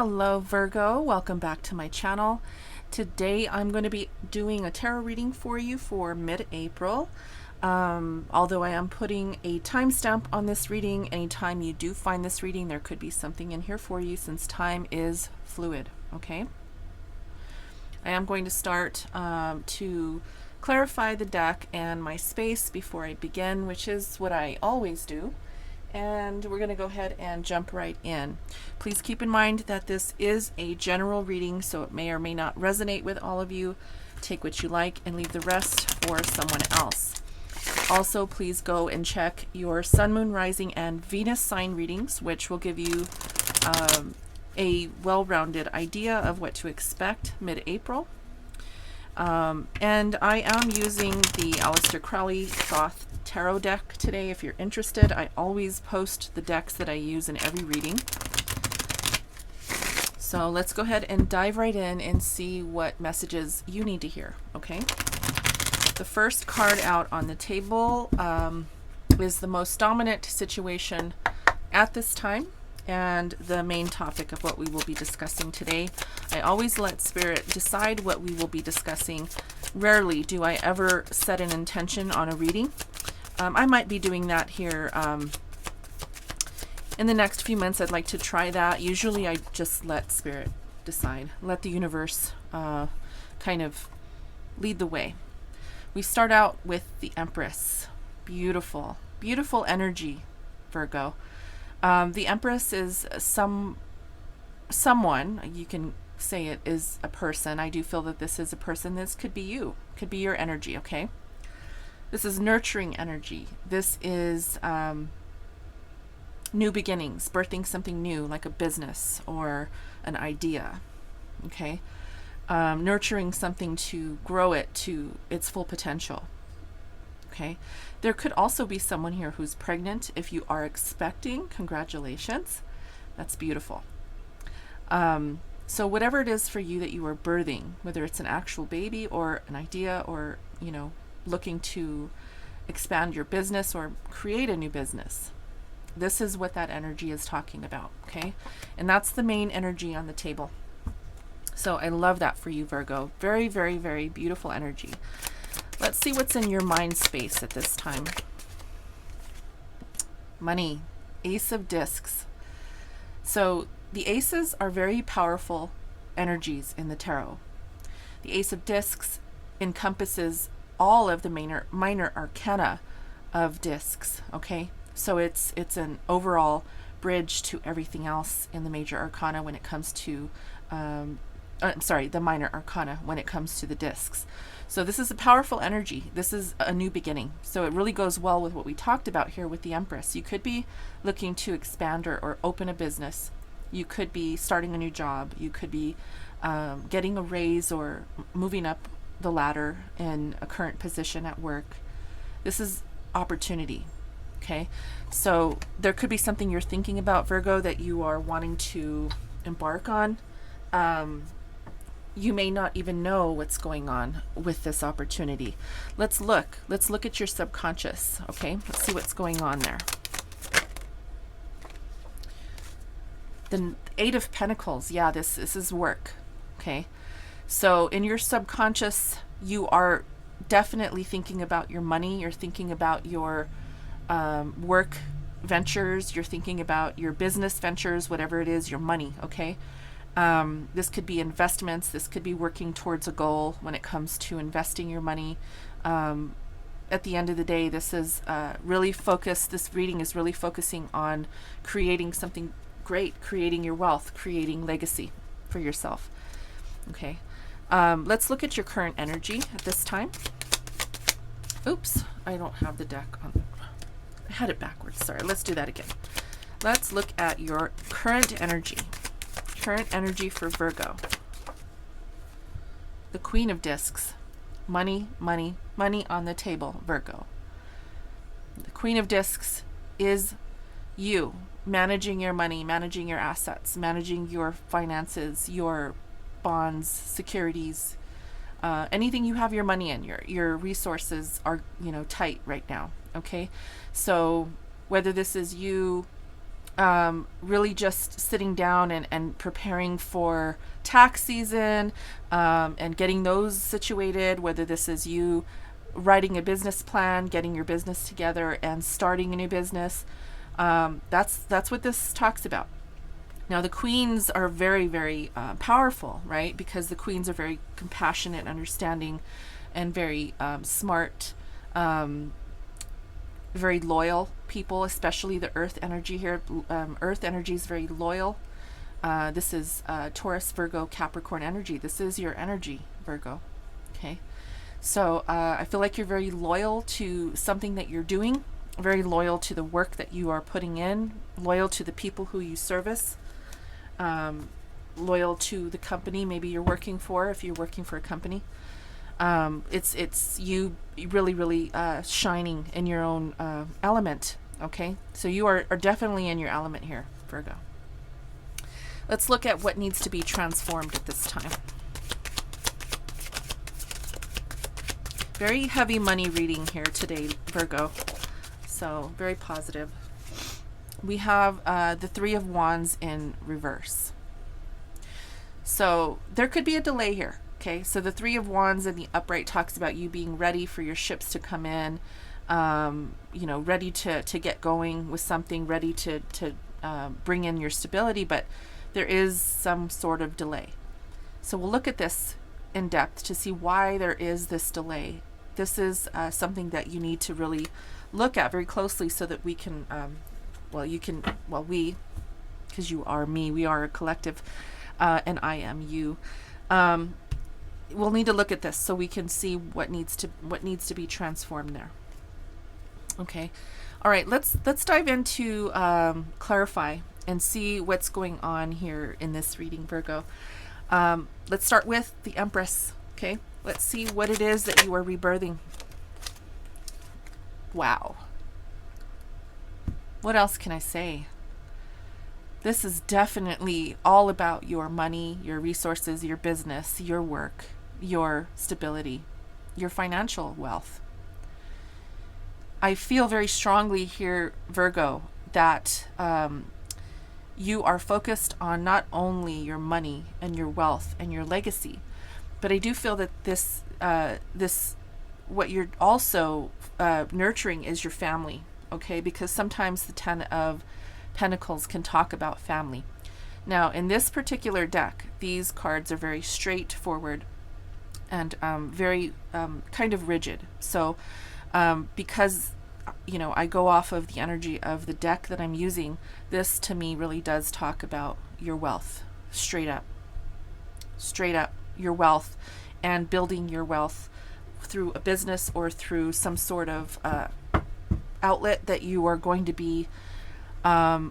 Hello Virgo, welcome back to my channel. Today I'm going to be doing a tarot reading for you for mid-April. Although I am putting a timestamp on this reading, anytime you do find this reading there could be something in here for you since time is fluid, okay? I am going to start to clarify the deck and my space before I begin, which is what I always do. And we're going to go ahead and jump right in. Please keep in mind that this is a general reading, so it may or may not resonate with all of you. Take what you like and leave the rest for someone else. Also, please go and check your Sun, Moon, Rising, and Venus sign readings, which will give you a well-rounded idea of what to expect mid-April. And I am using the Aleister Crowley Thoth Tarot deck today. If you're interested, I always post the decks that I use in every reading. So let's go ahead and dive right in and see what messages you need to hear, okay? The first card out on the table is the most dominant situation at this time and the main topic of what we will be discussing today. I always let Spirit decide what we will be discussing. Rarely do I ever set an intention on a reading. I might be doing that here in the next few months. I'd like to try that. Usually I just let Spirit decide, let the universe kind of lead the way. We start out with the Empress. Beautiful, beautiful energy, Virgo. The Empress is someone, you can say it is a person. I do feel that this is a person. This could be you, could be your energy, okay? This is nurturing energy. This is new beginnings, birthing something new like a business or an idea, okay? Nurturing something to grow it to its full potential, okay? There could also be someone here who's pregnant. If you are expecting, congratulations. That's beautiful. So whatever it is for you that you are birthing, whether it's an actual baby or an idea or, you know, looking to expand your business or create a new business, this is what that energy is talking about, okay? And that's the main energy on the table. So I love that for you, Virgo. Very, very, very beautiful energy. Let's see what's in your mind space at this time. Money, Ace of Discs. So the aces are very powerful energies in the tarot. The Ace of Discs encompasses all of the minor arcana of discs, okay? So it's an overall bridge to everything else in the major arcana when it comes to the minor arcana when it comes to the discs. So this is a powerful energy. This is a new beginning. So it really goes well with what we talked about here with the Empress. You could be looking to expand or open a business. You could be starting a new job. You could be getting a raise or moving up the ladder in a current position at work. This is opportunity, okay? So there could be something you're thinking about, Virgo, that you are wanting to embark on. You may not even know what's going on with this opportunity. Let's look at your subconscious, okay? Let's see what's going on there. The Eight of Pentacles, yeah, this is work, okay? So in your subconscious, you are definitely thinking about your money. You're thinking about your work ventures. You're thinking about your business ventures, whatever it is, your money, okay? This could be investments. This could be working towards a goal when it comes to investing your money. At the end of the day, this is really focused. This reading is really focusing on creating something great, creating your wealth, creating legacy for yourself, okay? Let's look at your current energy at this time. Oops, I don't have the deck on. I had it backwards. Sorry, let's do that again. Let's look at your current energy. Current energy for Virgo. The Queen of Discs. Money, money, money on the table, Virgo. The Queen of Discs is you managing your money, managing your assets, managing your finances, your bonds, securities, anything you have your money in. Your resources are, you know, tight right now, okay? So whether this is you really just sitting down and preparing for tax season, and getting those situated, whether this is you writing a business plan, getting your business together and starting a new business. That's what this talks about. Now the queens are very, very powerful, right? Because the queens are very compassionate, understanding, and very smart, very loyal people, especially the earth energy here. Earth energy is very loyal. This is Taurus, Virgo, Capricorn energy. This is your energy, Virgo. Okay. So I feel like you're very loyal to something that you're doing, very loyal to the work that you are putting in, loyal to the people who you service, loyal to the company maybe you're working for, if you're working for a company. It's you really, really shining in your own element. Okay, so you are definitely in your element here, Virgo. Let's look at what needs to be transformed at this time. Very heavy money reading here today, Virgo. So very positive. We have the Three of Wands in reverse. So there could be a delay here. Okay, so the Three of Wands in the upright talks about you being ready for your ships to come in, ready to get going with something, ready to bring in your stability, but there is some sort of delay. So we'll look at this in depth to see why there is this delay. This is something that you need to really look at very closely so that we can, we, because you are me, we are a collective, and I am you. We'll need to look at this so we can see what needs to be transformed there. Okay, all right. Let's dive into clarify and see what's going on here in this reading, Virgo. Let's start with the Empress. Okay, let's see what it is that you are rebirthing. Wow. What else can I say? This is definitely all about your money, your resources, your business, your work, your stability, your financial wealth. I feel very strongly here, Virgo, that you are focused on not only your money and your wealth and your legacy, but I do feel that this what you're also nurturing is your family, okay? Because sometimes the Ten of Pentacles can talk about family. Now, in this particular deck, these cards are very straightforward and very kind of rigid. So because I go off of the energy of the deck that I'm using, this to me really does talk about your wealth, straight up your wealth, and building your wealth through a business or through some sort of outlet that you are going to be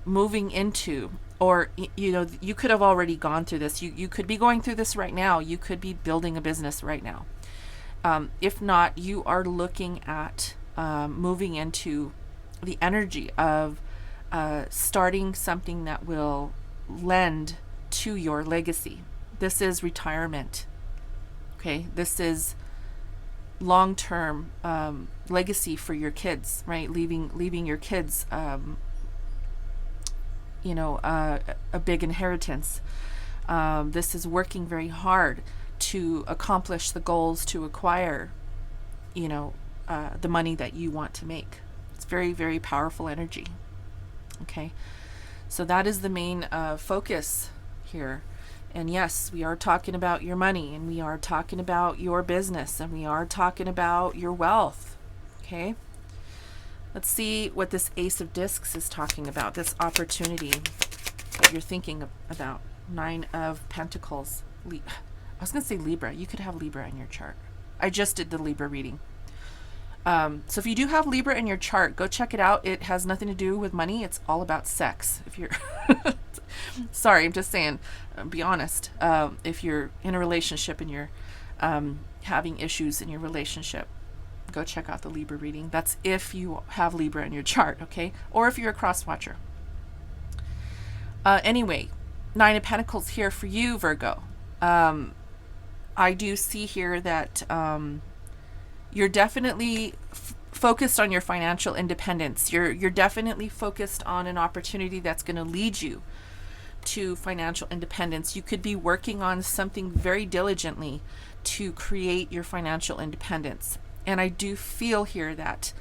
moving into. Or you could have already gone through this. You could be going through this right now. You could be building a business right now. If not, you are looking at moving into the energy of starting something that will lend to your legacy. This is retirement. Okay, this is long-term legacy for your kids, right? Leaving your kids a big inheritance. This is working very hard to accomplish the goals, to acquire the money that you want to make. It's very, very powerful energy. Okay, so that is the main focus here. And yes, we are talking about your money, and we are talking about your business, and we are talking about your wealth. Okay, let's see what this Ace of Discs is talking about, this opportunity that you're thinking about. Nine of Pentacles. I was going to say Libra. You could have Libra in your chart. I just did the Libra reading. So if you do have Libra in your chart, go check it out. It has nothing to do with money. It's all about sex. If you're sorry, I'm just saying, be honest. If you're in a relationship and you're having issues in your relationship, go check out the Libra reading. That's if you have Libra in your chart, okay? Or if you're a cross watcher. Anyway, Nine of Pentacles here for you, Virgo. I do see here that you're definitely focused on your financial independence. You're definitely focused on an opportunity that's going to lead you to financial independence. You could be working on something very diligently to create your financial independence. And I do feel here that,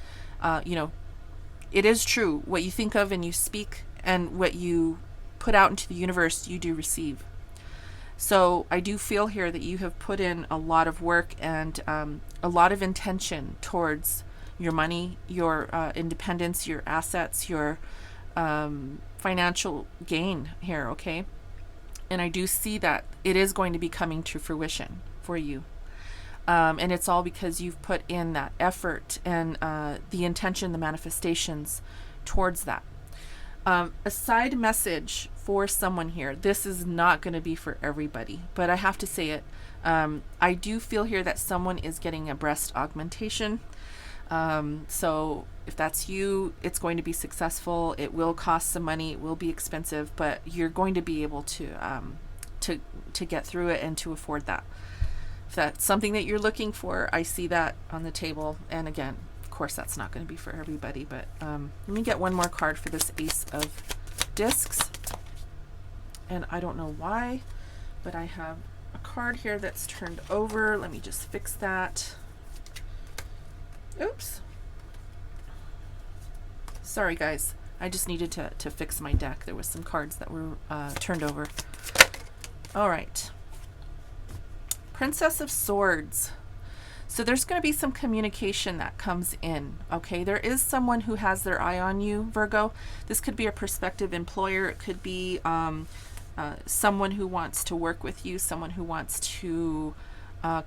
it is true. What you think of and you speak, and what you put out into the universe, you do receive. So I do feel here that you have put in a lot of work and a lot of intention towards your money, your independence, your assets, your financial gain here, okay? And I do see that it is going to be coming to fruition for you. And it's all because you've put in that effort and the intention, the manifestations towards that. A side message for someone here. This is not going to be for everybody, but I have to say it. I do feel here that someone is getting a breast augmentation. So if that's you, it's going to be successful. It will cost some money. It will be expensive, but you're going to be able to get through it and to afford that. If that's something that you're looking for, I see that on the table. And again, of course, that's not going to be for everybody, but let me get one more card for this Ace of Discs. And I don't know why, but I have a card here that's turned over. Let me just fix that. Oops. Sorry, guys. I just needed to fix my deck. There was some cards that were turned over. All right. Princess of Swords. So there's going to be some communication that comes in, okay? There is someone who has their eye on you, Virgo. This could be a prospective employer. It could be someone who wants to work with you, someone who wants to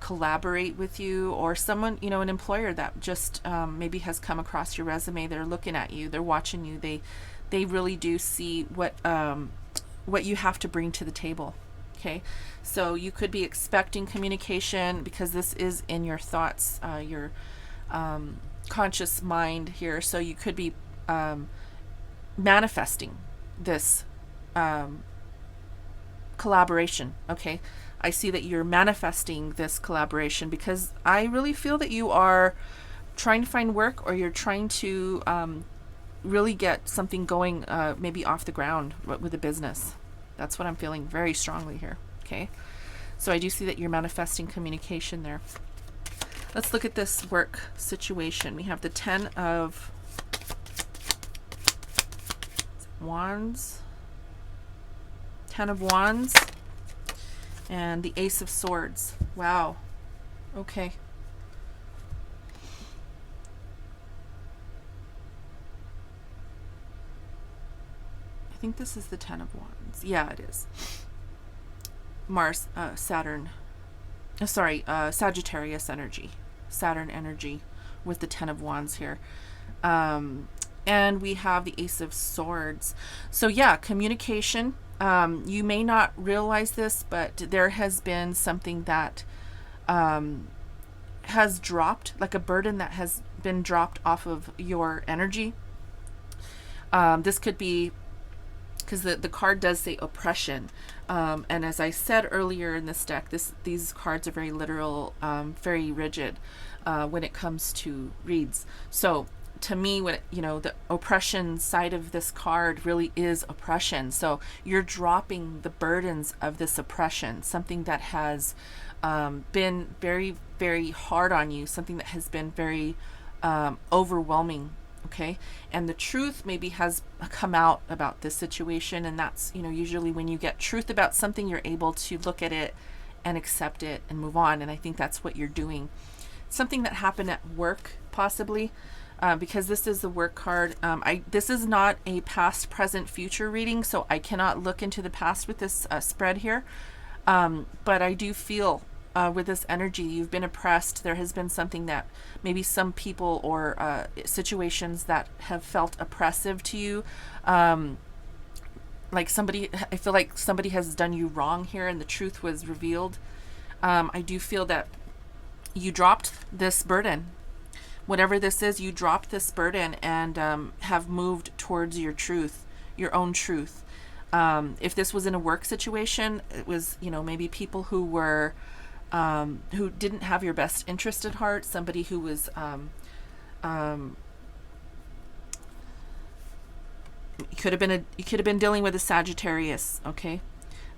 collaborate with you, or someone, an employer that just maybe has come across your resume. They're looking at you. They're watching you. They really do see what you have to bring to the table. Okay, so you could be expecting communication because this is in your thoughts, your conscious mind here. So you could be manifesting this collaboration. Okay, I see that you're manifesting this collaboration because I really feel that you are trying to find work, or you're trying to really get something going, maybe off the ground with a business. That's what I'm feeling very strongly here. Okay, so I do see that you're manifesting communication there. Let's look at this work situation. We have the Ten of Wands, and the Ace of Swords. Wow. Okay. I think this is the Ten of Wands. Yeah, it is. Sagittarius energy, Saturn energy with the Ten of Wands here. And we have the Ace of Swords. So yeah, communication. You may not realize this, but there has been something that has dropped, like a burden that has been dropped off of your energy. This could be because the card does say oppression. And as I said earlier in this deck, these cards are very literal, very rigid when it comes to reads. So to me, when the oppression side of this card really is oppression. So you're dropping the burdens of this oppression, something that has been very, very hard on you, something that has been very overwhelming. Okay, and the truth maybe has come out about this situation, and that's usually when you get truth about something, you're able to look at it and accept it and move on. And I think that's what you're doing. Something that happened at work, possibly, because this is the work card. This is not a past, present, future reading, so I cannot look into the past with this spread here. But I do feel with this energy, you've been oppressed. There has been something that maybe some people or situations that have felt oppressive to you. I feel like somebody has done you wrong here and the truth was revealed. I do feel that you dropped this burden. Whatever this is, you dropped this burden and have moved towards your truth, your own truth. If this was in a work situation, it was, maybe people who were who didn't have your best interest at heart, somebody who was You could have been dealing with a Sagittarius, okay?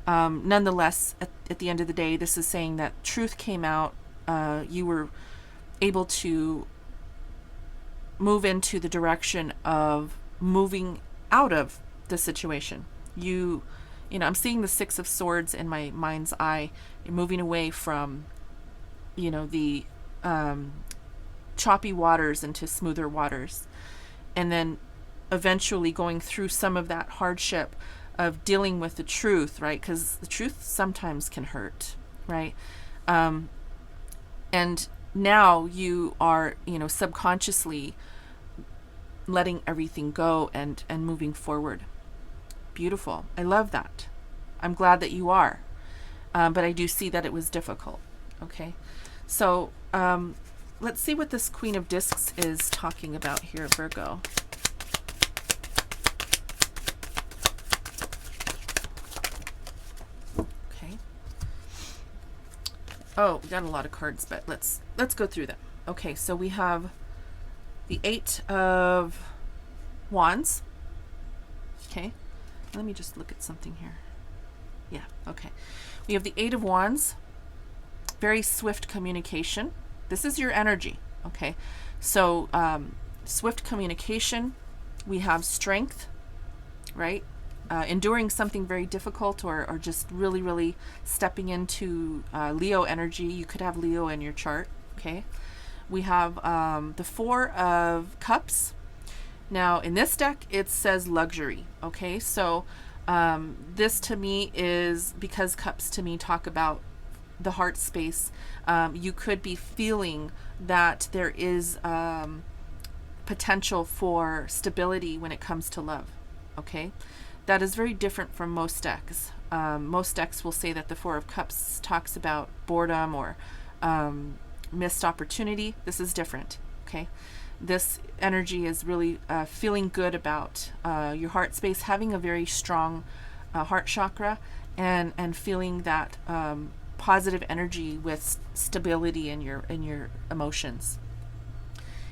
Nonetheless, at the end of the day, this is saying that truth came out. You were able to move into the direction of moving out of the situation. You know, I'm seeing the Six of Swords in my mind's eye. You're moving away from, you know, the choppy waters into smoother waters. And then eventually going through some of that hardship of dealing with the truth, right? Because the truth sometimes can hurt, right? And now you are, you know, subconsciously letting everything go and moving forward. Beautiful. I love that. I'm glad that you are. But I do see that it was difficult. Okay. So let's see what this Queen of Discs is talking about here, Virgo. Okay. Oh, we got a lot of cards, but let's go through them. Okay, so we have the Eight of Wands. Okay. Let me just look at something here. Yeah, okay. We have the Eight of Wands. Very swift communication. This is your energy, okay? So, swift communication. We have strength, right? Enduring something very difficult, or just really, really stepping into Leo energy. You could have Leo in your chart, okay? We have the Four of Cups. Now, in this deck, it says luxury, okay? So, this to me is, because cups to me talk about the heart space, you could be feeling that there is potential for stability when it comes to love, okay? That is very different from most decks. Most decks will say that the Four of Cups talks about boredom or missed opportunity. This is different, okay? This energy is really feeling good about your heart space, having a very strong heart chakra, and feeling that positive energy with stability in your emotions.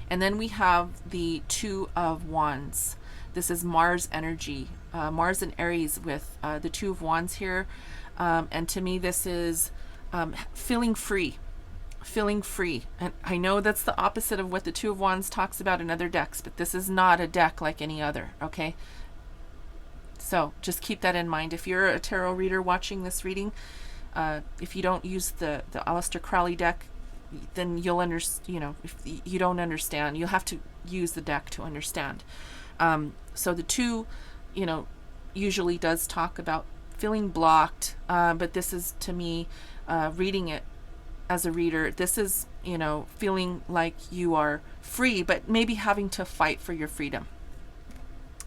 And then we have the Two of Wands. This is Mars energy, Mars and Aries with the Two of Wands here. And to me, this is feeling free. Feeling free. And I know that's the opposite of what the Two of Wands talks about in other decks, but this is not a deck like any other, okay? So just keep that in mind. If you're a tarot reader watching this reading, if you don't use the Aleister Crowley deck, then you'll you know, if you don't understand, you'll have to use the deck to understand. So the two, you know, usually does talk about feeling blocked, but this is, to me, reading it as a reader, this is, you know, feeling like you are free, but maybe having to fight for your freedom.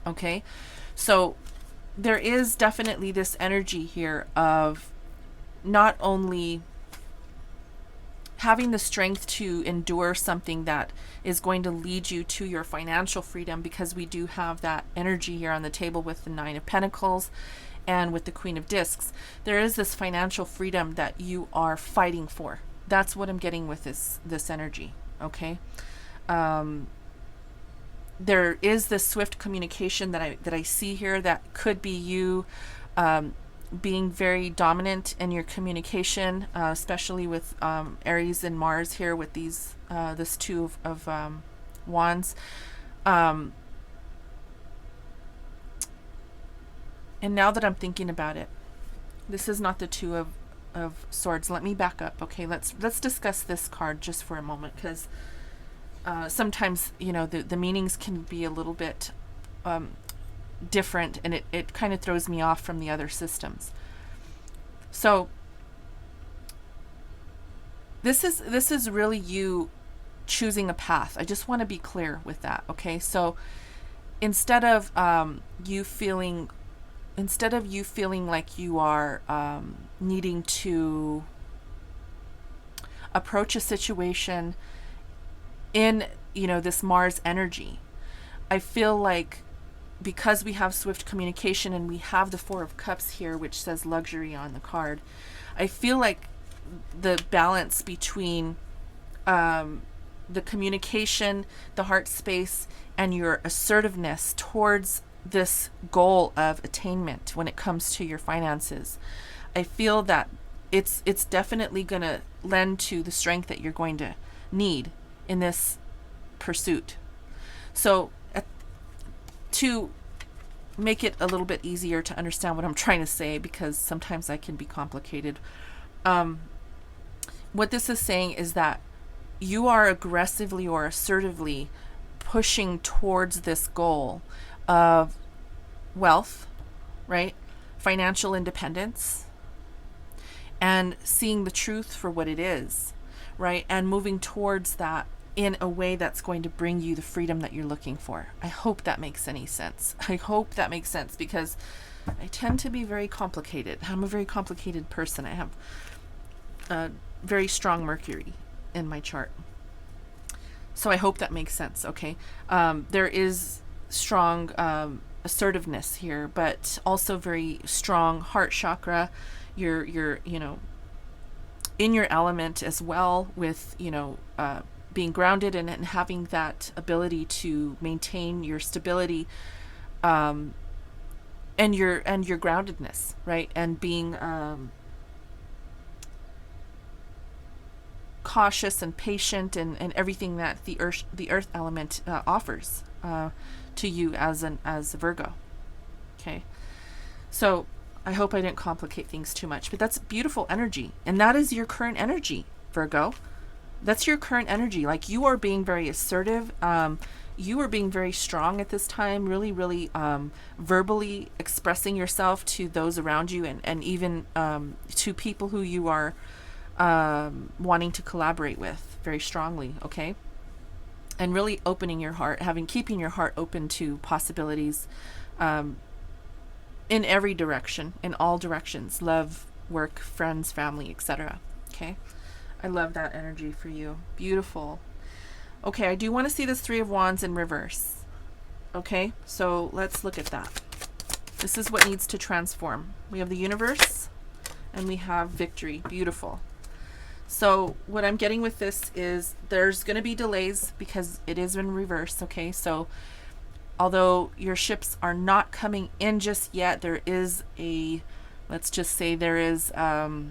Okay? So there is definitely this energy here of not only having the strength to endure something that is going to lead you to your financial freedom, because we do have that energy here on the table with the Nine of Pentacles and with the Queen of Discs. There is this financial freedom that you are fighting for. That's what I'm getting with this energy, okay? There is this swift communication that I see here that could be you being very dominant in your communication, especially with Aries and Mars here with these this Two of Wands. And now that I'm thinking about it, this is not the Two of Swords. Let me back up. Okay, let's discuss this card just for a moment, because sometimes, you know, the meanings can be a little bit different, and it kind of throws me off from the other systems. So this is really you choosing a path. I just want to be clear with that. Okay, so instead of you feeling like you are needing to approach a situation in, you know, this Mars energy, I feel like, because we have swift communication and we have the Four of Cups here, which says luxury on the card, I feel like the balance between the communication, the heart space, and your assertiveness towards this goal of attainment when it comes to your finances. I feel that it's definitely going to lend to the strength that you're going to need in this pursuit. So to make it a little bit easier to understand what I'm trying to say, because sometimes I can be complicated, what this is saying is that you are aggressively or assertively pushing towards this goal of wealth, right? Financial independence, and seeing the truth for what it is, right? And moving towards that in a way that's going to bring you the freedom that you're looking for. I hope that makes any sense. I hope that makes sense, because I tend to be very complicated. I'm a very complicated person. I have a very strong Mercury in my chart. So I hope that makes sense, okay? There is strong assertiveness here, but also very strong heart chakra. You're you know, in your element as well, with, you know, being grounded and having that ability to maintain your stability, and your groundedness, right? And being cautious and patient, and everything that the earth element offers to you as a Virgo. Okay, so I hope I didn't complicate things too much, but that's beautiful energy, and that is your current energy, Virgo. That's your current energy. Like, you are being very assertive. You are being very strong at this time, really, really verbally expressing yourself to those around you, and even to people who you are wanting to collaborate with very strongly, okay? And really opening your heart, keeping your heart open to possibilities in every direction, in all directions: love, work, friends, family, etc. Okay? I love that energy for you. Beautiful. Okay, I do want to see this Three of Wands in reverse. Okay, so let's look at that. This is what needs to transform. We have the universe and we have victory. Beautiful. So what I'm getting with this is there's going to be delays because it is in reverse. Okay, so although your ships are not coming in just yet, there is let's just say there's a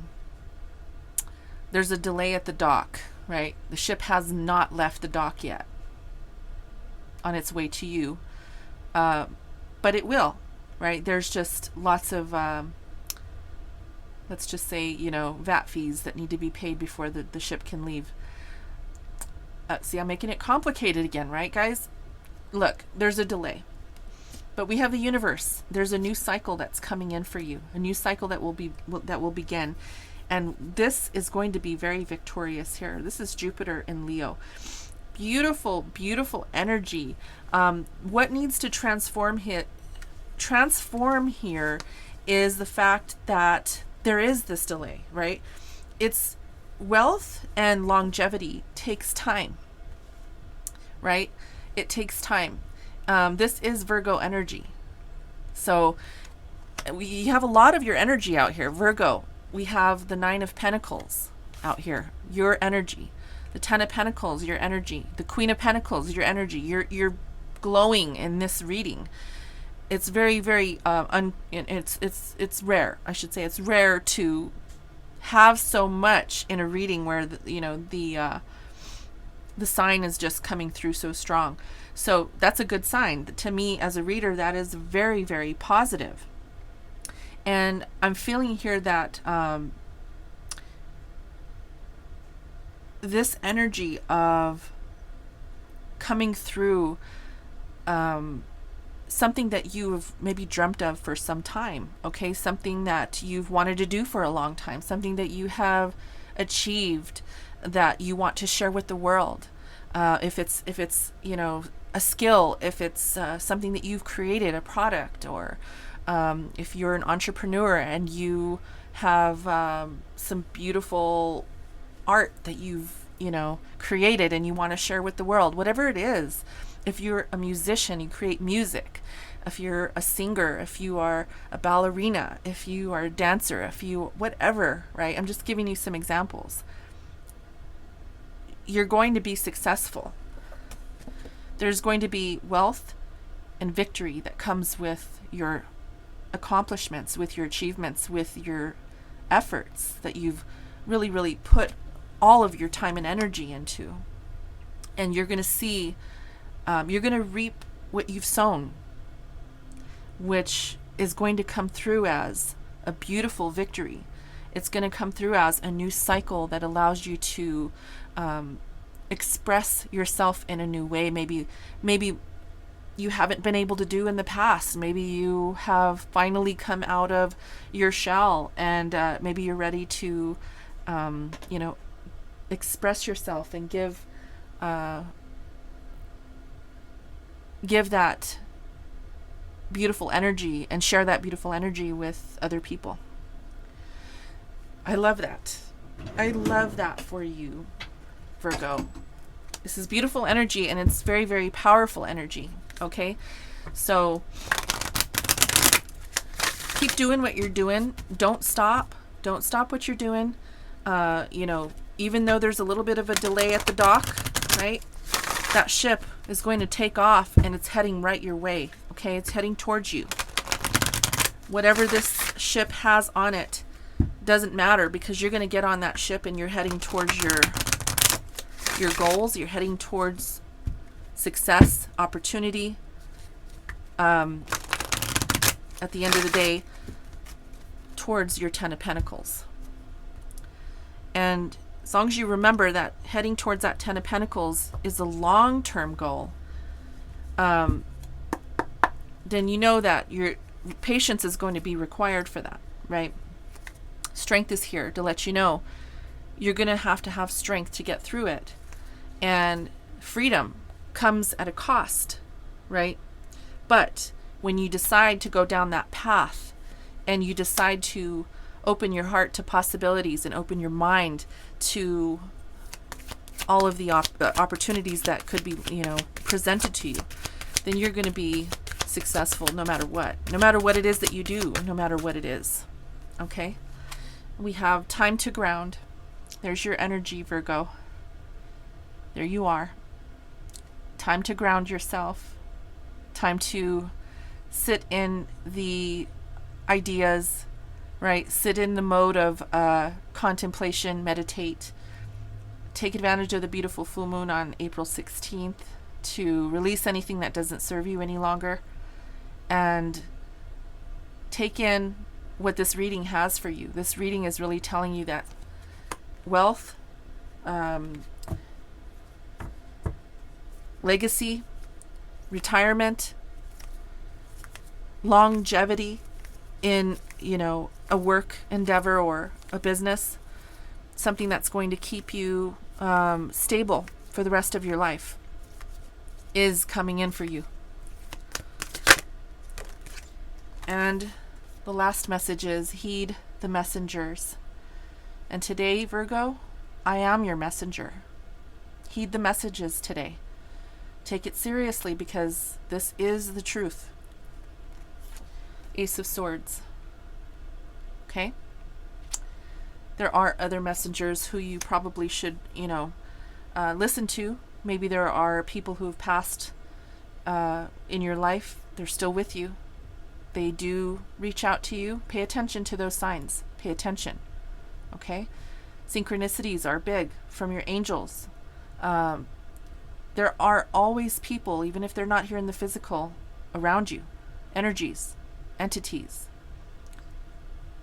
delay at the dock, right? The ship has not left the dock yet on its way to you, but it will, right? There's just lots of let's just say, VAT fees that need to be paid before the ship can leave. See, I'm making it complicated again, right, guys? Look, there's a delay, but we have the universe. There's a new cycle that's coming in for you, a new cycle that will begin, and this is going to be very victorious here. This is Jupiter in Leo. Beautiful, beautiful energy. What needs to transform here is the fact that there is this delay, right? It's wealth and longevity takes time, right? It takes time. This is Virgo energy. So we have a lot of your energy out here, Virgo. We have the Nine of Pentacles out here, your energy. The Ten of Pentacles, your energy. The Queen of Pentacles, your energy. You're glowing in this reading. It's very, very it's rare. I should say it's rare to have so much in a reading where the sign is just coming through so strong. So that's a good sign. To me, as a reader, that is very, very positive. And I'm feeling here that this energy of coming through something that you've maybe dreamt of for some time, okay? Something that you've wanted to do for a long time, something that you have achieved that you want to share with the world. If it's a skill, if it's something that you've created, a product, or if you're an entrepreneur and you have some beautiful art that you've created and you want to share with the world, whatever it is. If you're a musician, you create music. If you're a singer, if you are a ballerina, if you are a dancer, if you whatever, right? I'm just giving you some examples. you're going to be successful. There's going to be wealth and victory that comes with your accomplishments, with your achievements, with your efforts that you've really, really put all of your time and energy into. And you're going to see, you're going to reap what you've sown, which is going to come through as a beautiful victory. It's going to come through as a new cycle that allows you to express yourself in a new way. Maybe you haven't been able to do in the past. Maybe you have finally come out of your shell, and maybe you're ready to, express yourself and give that beautiful energy and share that beautiful energy with other people. I love that. I love that for you, Virgo. This is beautiful energy, and it's very, very powerful energy. Okay? So keep doing what you're doing. Don't stop. Don't stop what you're doing. Even though there's a little bit of a delay at the dock, right? That ship is going to take off, and it's heading right your way. Okay? It's heading towards you. Whatever this ship has on it doesn't matter, because you're going to get on that ship and you're heading towards your goals. You're heading towards success, opportunity. At the end of the day, towards your 10 of Pentacles. And as long as you remember that heading towards that 10 of Pentacles is a long-term goal, then you know that your patience is going to be required for that, right? Strength is here to let you know you're going to have strength to get through it. And freedom comes at a cost, right? But when you decide to go down that path, and you decide to open your heart to possibilities and open your mind to all of the opportunities that could be, presented to you, then you're going to be successful no matter what it is that you do, no matter what it is. Okay? We have time to ground. There's your energy, Virgo. There you are. Time to ground yourself. Time to sit in the ideas, right? Sit in the mode of contemplation, meditate. Take advantage of the beautiful full moon on April 16th to release anything that doesn't serve you any longer, and take in what this reading has for you. This reading is really telling you that wealth, legacy, retirement, longevity in, a work endeavor or a business, something that's going to keep you stable for the rest of your life, is coming in for you. And the last message is heed the messengers. And today, Virgo, I am your messenger. Heed the messages today. Take it seriously, because this is the truth. Ace of Swords. Okay? There are other messengers who you probably should, listen to. Maybe there are people who have passed in your life. They're still with you. They do reach out to you. Pay attention to those signs. Pay attention. Okay? Synchronicities are big from your angels. There are always people, even if they're not here in the physical, around you. Energies, entities.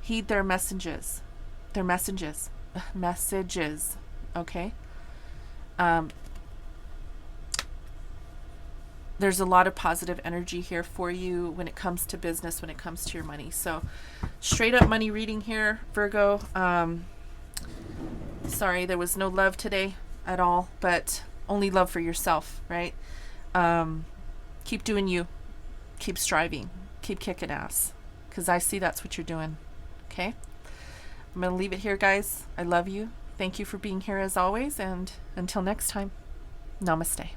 Heed their messages. Their messages. Messages. Okay? There's a lot of positive energy here for you when it comes to business, when it comes to your money. So, straight up money reading here, Virgo. Sorry, there was no love today at all, but only love for yourself, right? Keep doing you. Keep striving. Keep kicking ass, because I see that's what you're doing. Okay? I'm going to leave it here, guys. I love you. Thank you for being here as always, and until next time, namaste.